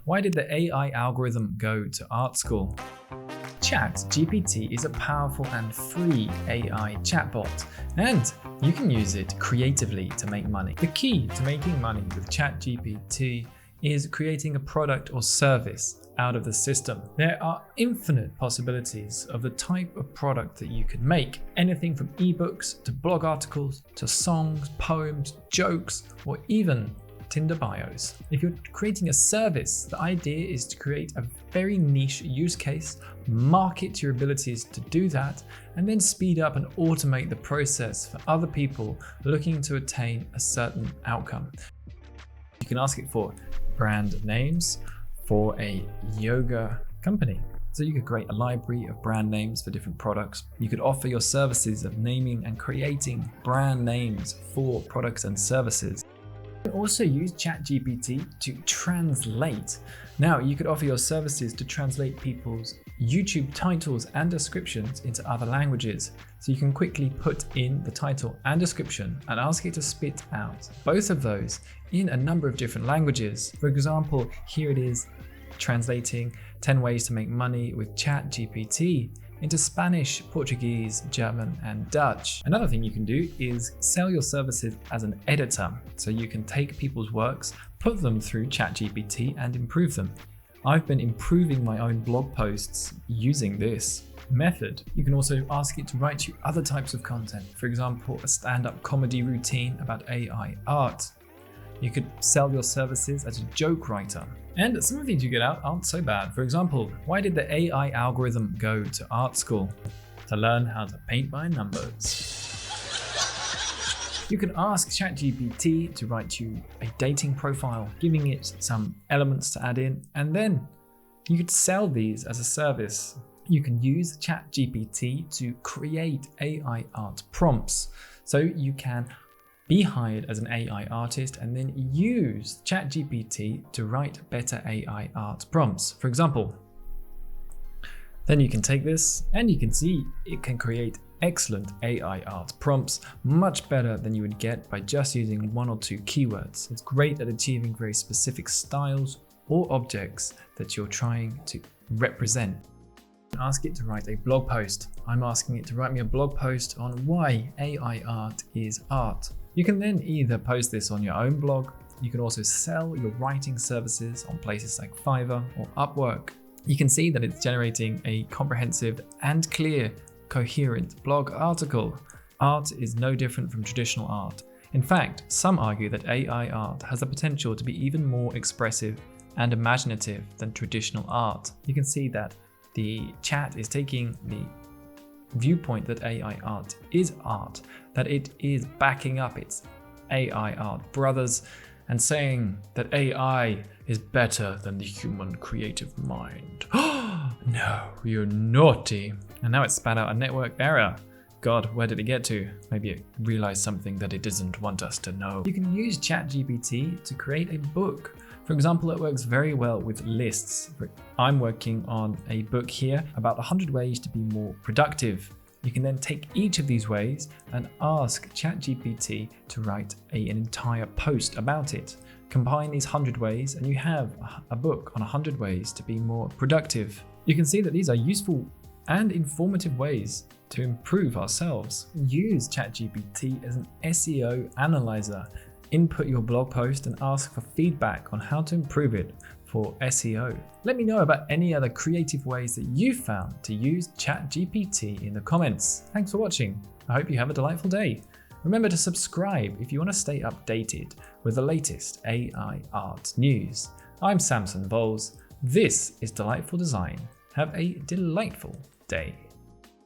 Why did the AI algorithm go to art school? Chat-GPT is a powerful and free AI chatbot, and you can use it creatively to make money. The key to making money with Chat-GPT is creating a product or service out of the system. There are infinite possibilities of the type of product that you could make. Anything from ebooks to blog articles to songs, poems, jokes, or even Tinder bios. If you're creating a service, the idea is to create a very niche use case, market your abilities to do that, and then speed up and automate the process for other people looking to attain a certain outcome. You can ask it for brand names for a yoga company. So you could create a library of brand names for different products. You could offer your services of naming and creating brand names for products and services. You can also use ChatGPT to translate. Now, you could offer your services to translate people's YouTube titles and descriptions into other languages. So you can quickly put in the title and description and ask it to spit out both of those in a number of different languages. For example, here it is translating 10 ways to make money with ChatGPT into Spanish, Portuguese, German, and Dutch. Another thing you can do is sell your services as an editor. So you can take people's works, put them through ChatGPT and improve them. I've been improving my own blog posts using this method. You can also ask it to write you other types of content. For example, a stand-up comedy routine about AI art. You could sell your services as a joke writer. And some of these you get out aren't so bad. For example, why did the AI algorithm go to art school? To learn how to paint by numbers. You can ask ChatGPT to write you a dating profile, giving it some elements to add in, and then you could sell these as a service. You can use ChatGPT to create AI art prompts. So you can be hired as an AI artist and then use ChatGPT to write better AI art prompts. For example, then you can take this and you can see it can create excellent AI art prompts, much better than you would get by just using one or two keywords. It's great at achieving very specific styles or objects that you're trying to represent. Ask it to write a blog post. I'm asking it to write me a blog post on why AI art is art. You can then either post this on your own blog. You can also sell your writing services on places like Fiverr or Upwork. You can see that it's generating a comprehensive and clear, coherent blog article. Art is no different from traditional art. In fact, some argue that AI art has the potential to be even more expressive and imaginative than traditional art. You can see that the chat is taking the viewpoint that AI art is art, that it is backing up its AI art brothers and saying that AI is better than the human creative mind. No, you're naughty. And now it's spat out a network error. God, where did it get to? Maybe it realized something that it doesn't want us to know. You can use ChatGPT to create a book. For example, it works very well with lists. I'm working on a book here about 100 ways to be more productive. You can then take each of these ways and ask ChatGPT to write an entire post about it. Combine these 100 ways and you have a book on 100 ways to be more productive. You can see that these are useful and informative ways to improve ourselves. Use ChatGPT as an SEO analyzer. Input your blog post and ask for feedback on how to improve it for SEO. Let me know about any other creative ways that you found to use ChatGPT in the comments. Thanks for watching. I hope you have a delightful day. Remember to subscribe if you want to stay updated with the latest AI art news. I'm Samson Bowles. This is Delightful Design. Have a delightful day.